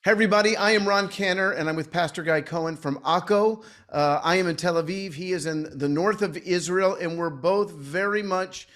Hey everybody, I am Ron Cantor and I'm with Pastor Guy Cohen from Akko. I am in Tel Aviv. He is in the north of Israel, and we're both very much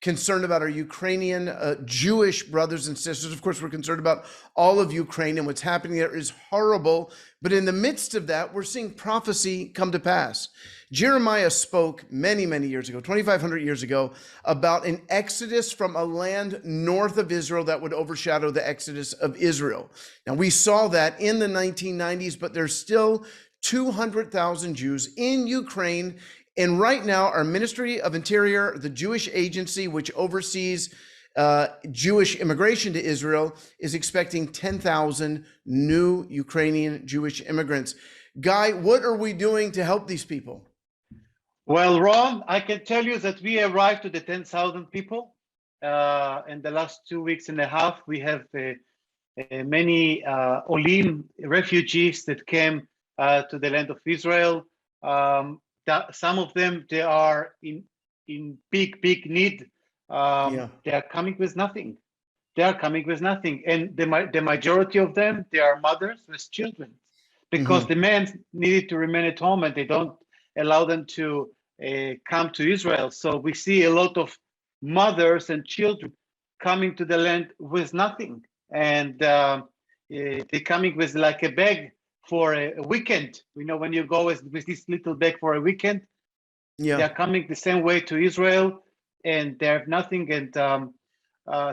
concerned about our Ukrainian Jewish brothers and sisters. Of course, we're concerned about all of Ukraine, and what's happening there is horrible. But in the midst of that, we're seeing prophecy come to pass. Jeremiah spoke many, many years ago, 2,500 years ago, about an exodus from a land north of Israel that would overshadow the exodus of Israel. Now, we saw that in the 1990s, but there's still 200,000 Jews in Ukraine. And right now, our Ministry of Interior, the Jewish agency which oversees Jewish immigration to Israel, is expecting 10,000 new Ukrainian Jewish immigrants. Guy, what are we doing to help these people? Well, Ron, I can tell you that we arrived to the 10,000 people. In the last 2 weeks and a half, we have many Olim refugees that came to the land of Israel. Some of them, they are in big need. They are coming with nothing. They are coming with nothing. And the majority of them, they are mothers with children, because the men needed to remain at home and they don't allow them to come to Israel. So we see a lot of mothers and children coming to the land with nothing. And they're coming with like a bag for a weekend. You know, when you go with this little bag for a weekend, they're coming the same way to Israel and they have nothing. And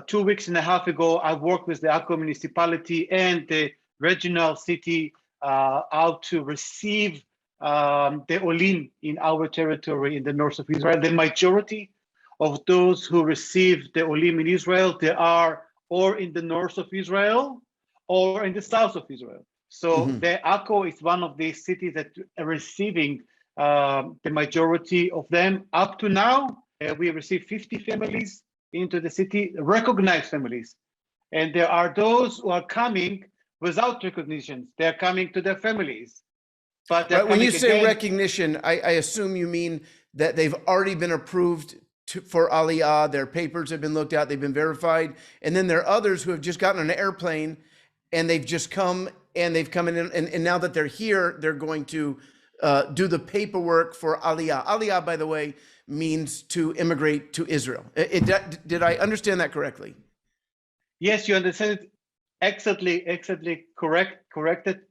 2 weeks and a half ago, I worked with the Akko municipality and the regional city out to receive the Olim in our territory in the north of Israel. The majority of those who receive the Olim in Israel, they are or in the north of Israel or in the south of Israel. So the Akko is one of the cities that are receiving the majority of them. Up to now, we received 50 families into the city, recognized families. And there are those who are coming without recognition. They're coming to their families. But when you say recognition, I assume you mean that they've already been approved for Aliyah, their papers have been looked at, they've been verified. And then there are others who have just gotten on an airplane and they've just come and they've come in, and now that they're here, they're going to do the paperwork for Aliyah. Aliyah, by the way, means to immigrate to Israel. Did I understand that correctly? Yes, you understand it excellently corrected.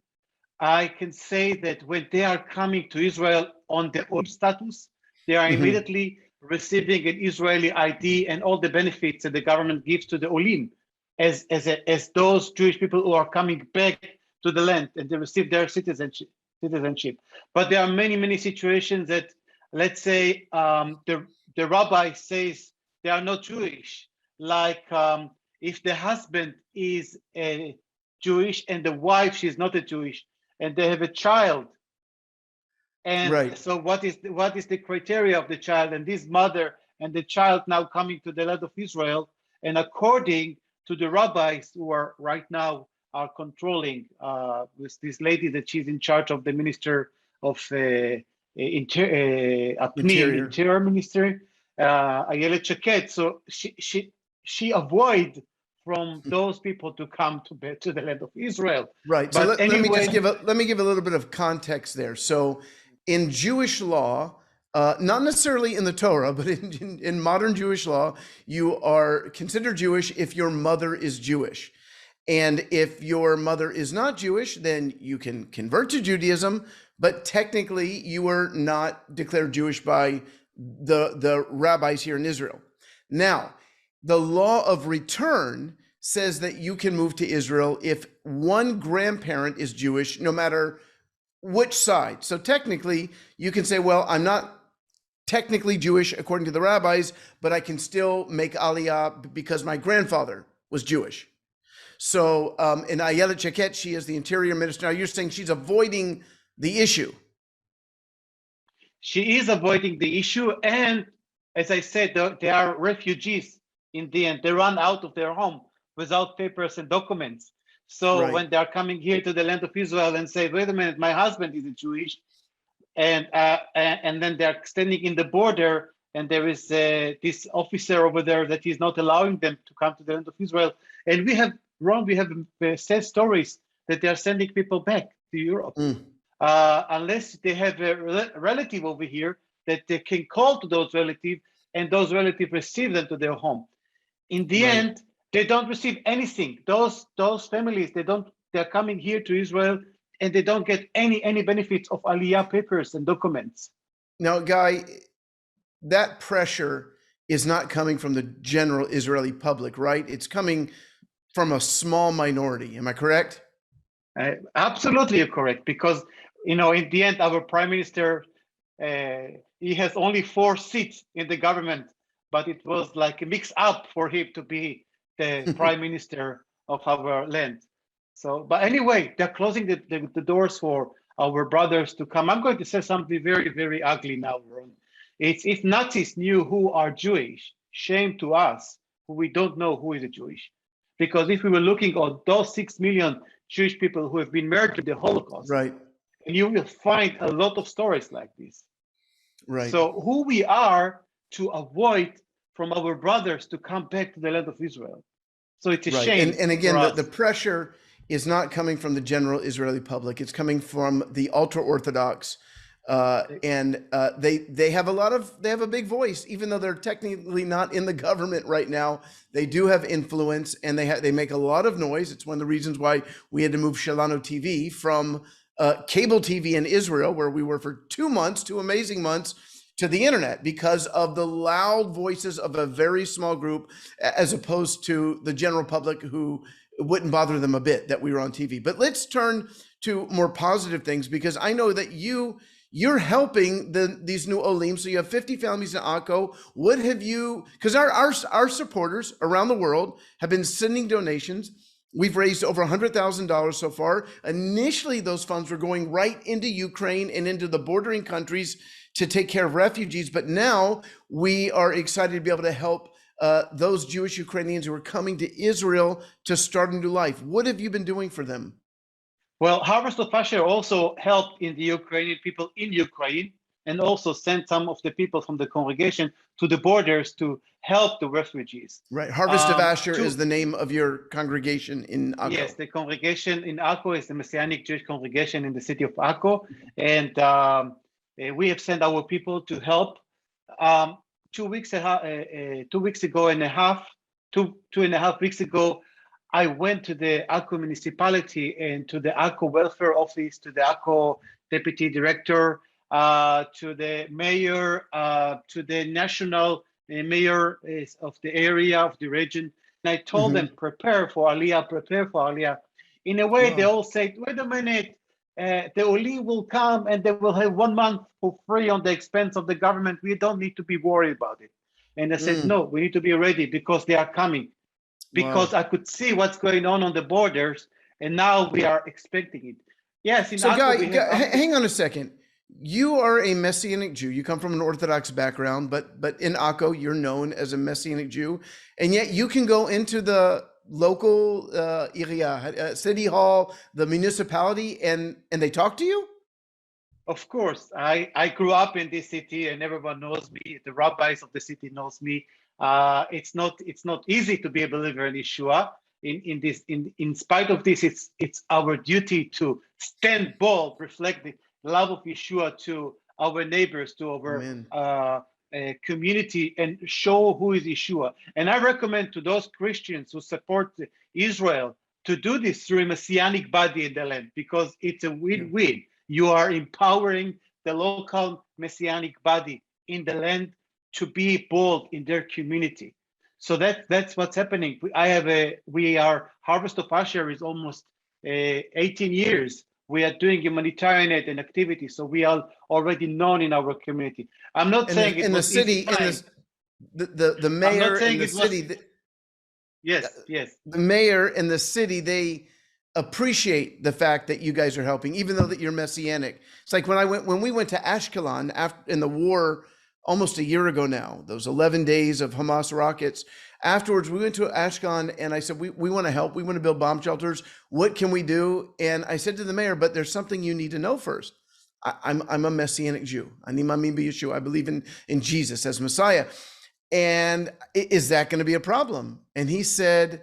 I can say that when they are coming to Israel on their own status, they are immediately receiving an Israeli ID and all the benefits that the government gives to the Olim as those Jewish people who are coming back to the land, and they receive their citizenship. But there are many situations that, let's say, the rabbi says they are not Jewish. Like if the husband is a Jewish and the wife, she's not a Jewish, and they have a child. And so what is the criteria of the child? And this mother and the child now coming to the land of Israel, and according to the rabbis who are right now are controlling with this lady that she's in charge of the Minister of Interior Ministry, Ayelet Shaked. So she avoid from those people to come to the land of Israel. Right. So let me give a little bit of context there. So in Jewish law, not necessarily in the Torah, but in modern Jewish law, you are considered Jewish if your mother is Jewish. And if your mother is not Jewish, then you can convert to Judaism, but technically you are not declared Jewish by the rabbis here in Israel. Now, the law of return says that you can move to Israel if one grandparent is Jewish, no matter which side. So technically, you can say, well, I'm not technically Jewish according to the rabbis, but I can still make Aliyah because my grandfather was Jewish. So in Ayelet Shaked, she is the interior minister. Now you're saying she's avoiding the issue. She is avoiding the issue. And as I said, they are refugees in the end. They run out of their home without papers and documents. So when they're coming here to the land of Israel and say, wait a minute, my husband is a Jewish, and then they're standing in the border, and there is this officer over there that is not allowing them to come to the land of Israel. And we have sad stories that they are sending people back to Europe. Unless they have a relative over here that they can call to those relatives, and those relatives receive them to their home. In the end, they don't receive anything. Those families, they're coming here to Israel, and they don't get any benefits of Aliyah papers and documents. Now, Guy, that pressure is not coming from the general Israeli public, right? It's coming from a small minority. Am I correct? Absolutely, you're correct. Because in the end, our prime minister, he has only 4 seats in the government, but it was like a mix up for him to be the prime minister of our land. So, but anyway, they're closing the doors for our brothers to come. I'm going to say something very, very ugly now, Ron. It's if Nazis knew who are Jewish, shame to us who we don't know who is a Jewish. Because if we were looking at those 6 million Jewish people who have been murdered in the Holocaust, right, and you will find a lot of stories like this. Right. So who we are to avoid from our brothers to come back to the land of Israel. So it's a shame. And again, the pressure is not coming from the general Israeli public. It's coming from the ultra-Orthodox. And they have a big voice, even though they're technically not in the government right now. They do have influence, and they make a lot of noise. It's one of the reasons why we had to move Shalano TV from cable TV in Israel, where we were for 2 months, 2 amazing months, to the internet, because of the loud voices of a very small group, as opposed to the general public who wouldn't bother them a bit that we were on TV. But let's turn to more positive things, because I know that you're helping these new Olim. So you have 50 families in Akko. What have you, because our supporters around the world have been sending donations. We've raised over $100,000 so far. Initially, those funds were going right into Ukraine and into the bordering countries to take care of refugees. But now we are excited to be able to help those Jewish Ukrainians who are coming to Israel to start a new life. What have you been doing for them? Well, Harvest of Asher also helped in the Ukrainian people in Ukraine, and also sent some of the people from the congregation to the borders to help the refugees. Right. Harvest of Asher is the name of your congregation in Akko. Yes, the congregation in Akko is the Messianic Jewish congregation in the city of Akko. And we have sent our people to help. 2 weeks ago and a half, two and a half weeks ago, I went to the Akko municipality and to the Akko welfare office, to the Akko deputy director, to the mayor, to the national mayor of the area, of the region. And I told them, prepare for Aliyah, prepare for Aliyah. In a way, they all said, wait a minute, the Olim will come and they will have 1 month for free on the expense of the government. We don't need to be worried about it. And I said, no, we need to be ready, because they are coming. Because I could see what's going on the borders, and now we are expecting it. Yes. So, Guy, hang on a second. You are a Messianic Jew. You come from an Orthodox background, but in Akko, you're known as a Messianic Jew, and yet you can go into the local area, city hall, the municipality, and they talk to you? Of course. I grew up in this city, and everyone knows me. The rabbis of the city knows me. It's not easy to be a believer in Yeshua. In spite of this, it's our duty to stand bold, reflect the love of Yeshua to our neighbors, to our community, and show who is Yeshua. And I recommend to those Christians who support Israel to do this through a messianic body in the land, because it's a win-win. You are empowering the local messianic body in the land to be bold in their community. So that's what's happening. We are Harvest of Asher is almost 18 years. We are doing humanitarian aid and activity, so we are already known in our community. I'm not saying in the city, the mayor in the city. Yes. The mayor in the city, they appreciate the fact that you guys are helping, even though that you're Messianic. It's like when we went to Ashkelon in the war almost a year ago now, those 11 days of Hamas rockets. Afterwards, we went to Ashkelon, and I said, we want to help. We want to build bomb shelters. What can we do? And I said to the mayor, but there's something you need to know first. I'm a Messianic Jew. Ani Ma'amin Yeshua. I believe in Jesus as Messiah. And is that going to be a problem? And he said,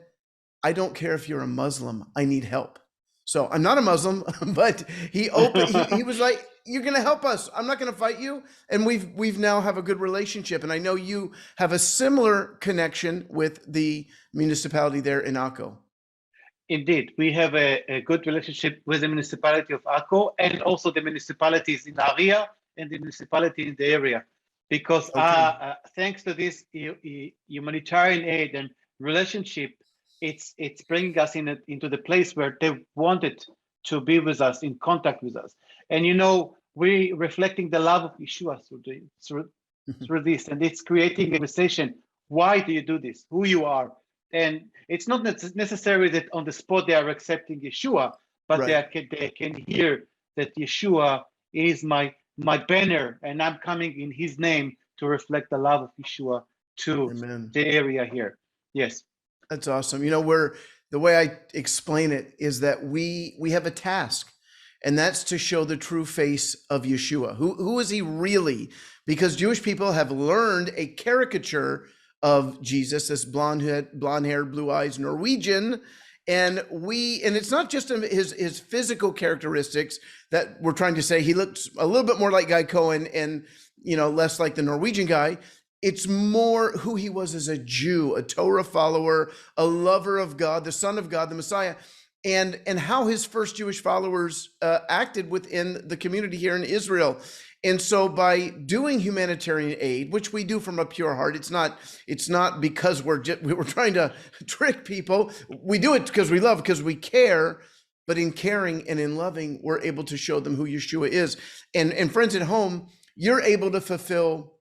I don't care if you're a Muslim. I need help. So I'm not a Muslim, but he was like, "You're going to help us. I'm not going to fight you." And we've now have a good relationship. And I know you have a similar connection with the municipality there in Akko. Indeed, we have a good relationship with the municipality of Akko and also the municipalities in area and the municipality in the area, because Okay. thanks to this humanitarian aid and relationship, it's bringing us into the place where they wanted to be with us, in contact with us, and we reflecting the love of Yeshua through this, and it's creating a conversation. Why do you do this? Who you are? And it's not necessary that on the spot they are accepting Yeshua, but Right. they can hear that Yeshua is my banner, and I'm coming in His name to reflect the love of Yeshua to Amen. the area here. Yes. That's awesome. You know, we're the way I explain it is that we have a task, and that's to show the true face of Yeshua. Who is he really? Because Jewish people have learned a caricature of Jesus, this blonde hair, blue eyes Norwegian. And it's not just his physical characteristics that we're trying to say. He looks a little bit more like Guy Cohen and, less like the Norwegian guy. It's more who he was as a Jew, a Torah follower, a lover of God, the Son of God, the Messiah, and how his first Jewish followers acted within the community here in Israel. And so by doing humanitarian aid, which we do from a pure heart, it's not because we're trying to trick people. We do it because we love, because we care. But in caring and in loving, we're able to show them who Yeshua is. And friends at home, you're able to fulfill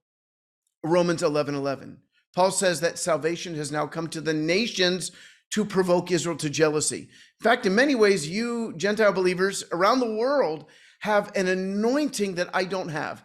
Romans 11:11. Paul says that salvation has now come to the nations to provoke Israel to jealousy. In fact, in many ways, you Gentile believers around the world have an anointing that I don't have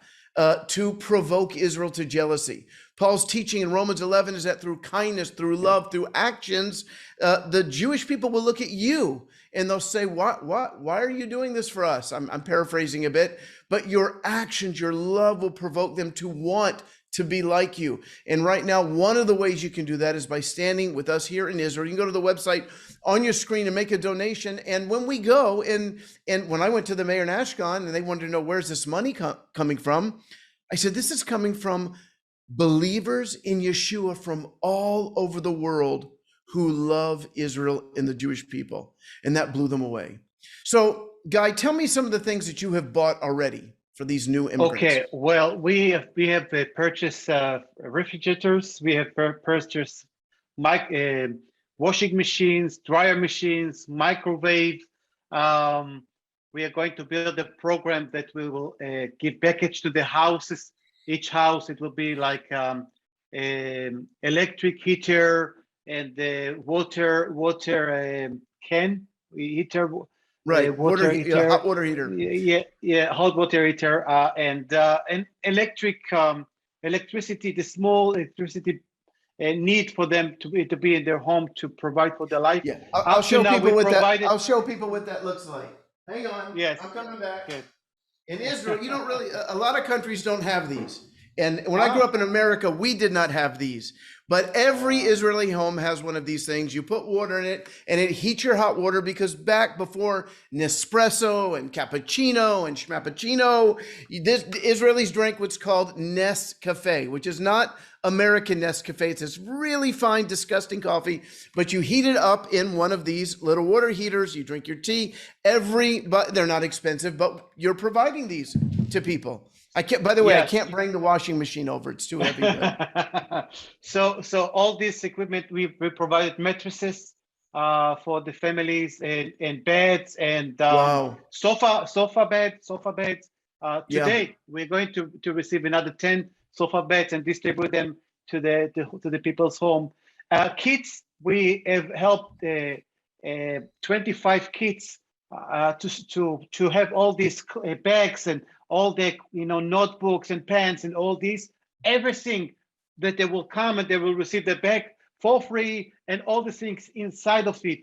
to provoke Israel to jealousy. Paul's teaching in Romans 11 is that through kindness, through love, through actions, the Jewish people will look at you and they'll say, why are you doing this for us? I'm paraphrasing a bit, but your actions, your love will provoke them to want to be like you. And right now, one of the ways you can do that is by standing with us here in Israel. You can go to the website on your screen and make a donation. And when we go, and when I went to the mayor in Ashkelon and they wanted to know, where's this money coming from? I said, this is coming from believers in Yeshua from all over the world who love Israel and the Jewish people. And that blew them away. So, Guy, tell me some of the things that you have bought already for these new immigrants. Okay, well, we have purchased refrigerators. We have purchased washing machines, dryer machines, microwaves. We are going to build a program that we will give package to the houses. Each house, it will be like electric heater and the water can heater. Right, Water heater, hot water heater. Yeah, hot water heater, and electricity, the small electricity need for them to be in their home to provide for their life. Yeah, I'll show now, people we what provided. I'll show people what that looks like. Hang on, Yes. I'm coming back. Good. In Israel, you don't really, a lot of countries don't have these. And when I grew up in America, we did not have these. But every Israeli home has one of these things. You put water in it and it heats your hot water, because back before Nespresso and cappuccino and schmappuccino, the Israelis drank what's called Nescafe, which is not American Nescafe. It's this really fine, disgusting coffee, but you heat it up in one of these little water heaters. You drink your tea. But they're not expensive, but you're providing these to people. I can't, by the way, I can't bring the washing machine over. It's too heavy. So all this equipment, we provided mattresses for the families, and beds, and Wow. sofa beds. Today we're going to receive another 10 sofa beds and distribute them to the people's home. Kids, we have helped 25 kids to have all these bags and all the notebooks and pens and all these, everything that they will come and they will receive the bag for free, and all the things inside of it.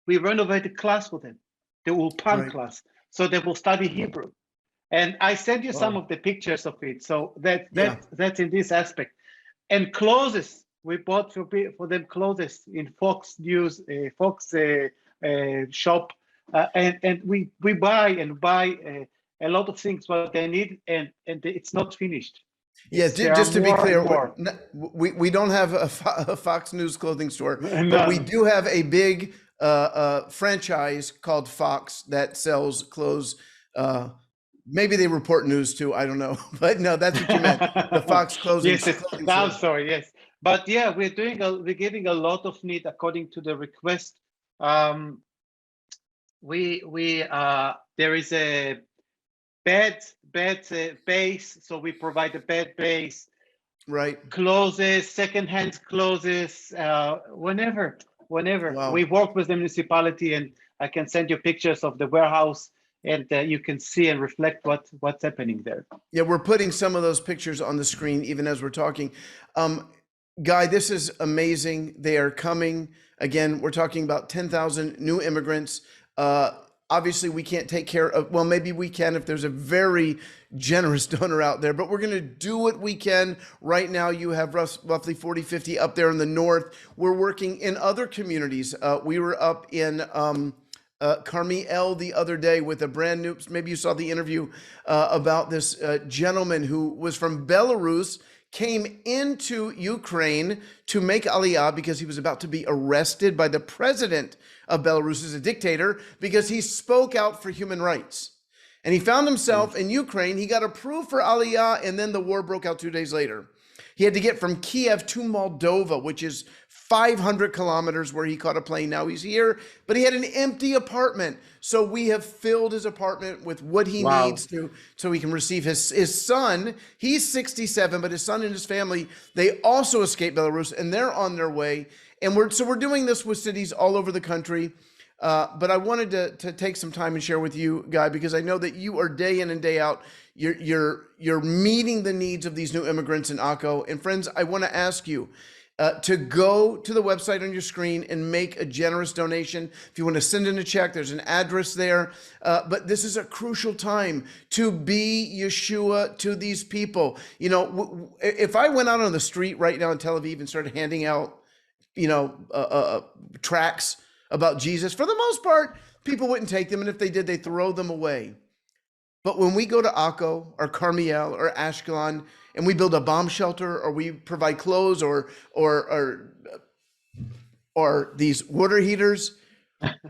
We renovated class for them, the Ulpan class, so they will study Hebrew. And I sent you some of the pictures of it. So that's in this aspect. And clothes, we bought for them clothes in Fox News, Fox shop. And we buy a lot of things what they need, and it's not finished. Yeah, There are just to be more clear, and more. we don't have a Fox News clothing store, but we No. do have a big franchise called Fox that sells clothes. Maybe they report news too. I don't know, but no, that's what you meant. The Fox Yes, clothing I'm store. sorry. Yes, but yeah, we're giving a lot of need according to the request. Um, we there is a bed base, so we provide a bed base, Right. clothes, second-hand clothes, whenever Wow. we work with the municipality, and I can send you pictures of the warehouse, and you can see and reflect what's happening there. Yeah, we're putting some of those pictures on the screen even as we're talking. Guy, this is amazing. They are coming. Again, we're talking about 10,000 new immigrants. Obviously, we can't take care of, well, maybe we can if there's a very generous donor out there, but we're going to do what we can. Right now, you have roughly 40, 50 up there in the north. We're working in other communities. We were up in Carmiel the other day with a brand new, maybe you saw the interview about this gentleman who was from Belarus, came into Ukraine to make Aliyah because he was about to be arrested by the president of Belarus, who's a dictator, because he spoke out for human rights. And he found himself in Ukraine. He got approved for Aliyah, and then the war broke out 2 days later. He had to get from Kiev to Moldova, which is 500 kilometers, where he caught a plane. Now he's here, but he had an empty apartment. So we have filled his apartment with what he needs to, so he can receive his son. He's 67, but his son and his family, they also escaped Belarus, and they're on their way. And we're doing this with cities all over the country. But I wanted to take some time and share with you, Guy, because I know that you are day in and day out. You're meeting the needs of these new immigrants in Akko. And friends, I want to ask you to go to the website on your screen and make a generous donation. If you want to send in a check, there's an address there. But this is a crucial time to be Yeshua to these people. You know, if I went out on the street right now in Tel Aviv and started handing out, tracts about Jesus, for the most part, people wouldn't take them. And if they did, they throw them away. But when we go to Akko or Carmiel or Ashkelon and we build a bomb shelter, or we provide clothes or these water heaters,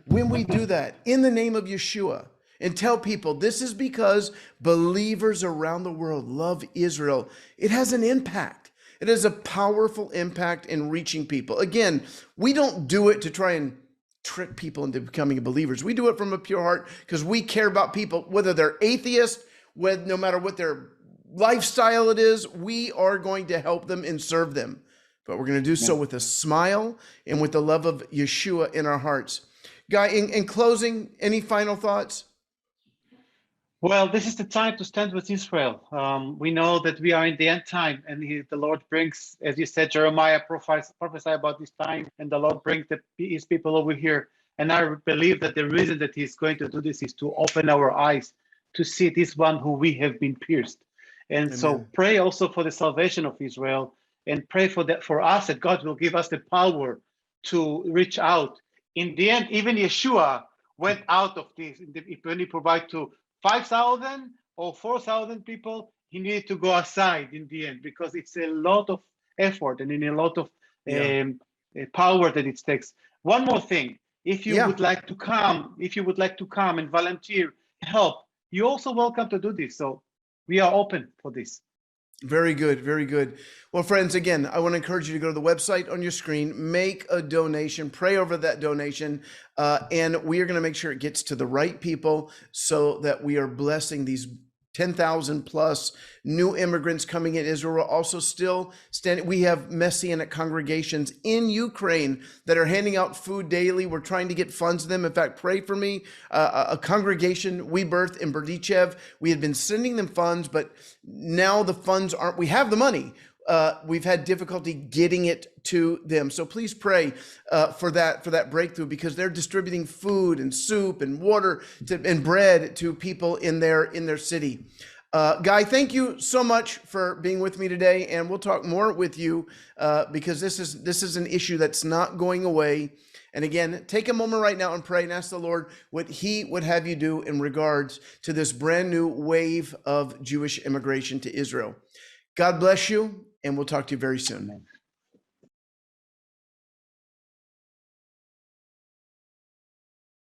when we do that in the name of Yeshua and tell people this is because believers around the world love Israel, it has an impact. It has a powerful impact in reaching people. Again, we don't do it to try and trick people into becoming believers. We do it from a pure heart because we care about people, whether they're atheists, no matter what their lifestyle it is, we are going to help them and serve them. But we're going to do so with a smile and with the love of Yeshua in our hearts. Guy, in closing, any final thoughts? Well, this is the time to stand with Israel. We know that we are in the end time, and the Lord brings, as you said, Jeremiah prophesy about this time, and the Lord brings his people over here. And I believe that the reason that he's going to do this is to open our eyes to see this one who we have been pierced. And Amen. so pray also for the salvation of Israel, and pray for us that God will give us the power to reach out. In the end, even Yeshua went out of this when he provided to 5,000 or 4,000 people. He needed to go aside in the end, because it's a lot of effort and in a lot of power that it takes. One more thing, if you would like to come, and volunteer, help, you're also welcome to do this. So we are open for this. Very good. Very good. Well, friends, again, I want to encourage you to go to the website on your screen, make a donation, pray over that donation, and we are going to make sure it gets to the right people so that we are blessing these 10,000 plus new immigrants coming in Israel. We're also still standing. We have Messianic congregations in Ukraine that are handing out food daily. We're trying to get funds to them. In fact, pray for me. A congregation we birthed in Berdichev. We had been sending them funds, but now the funds aren't, we have the money. We've had difficulty getting it to them. So please pray for that breakthrough, because they're distributing food and soup and water and bread to people in their city. Guy, thank you so much for being with me today, and we'll talk more with you because this is an issue that's not going away. And again, take a moment right now and pray and ask the Lord what he would have you do in regards to this brand new wave of Jewish immigration to Israel. God bless you, and we'll talk to you very soon. Amen.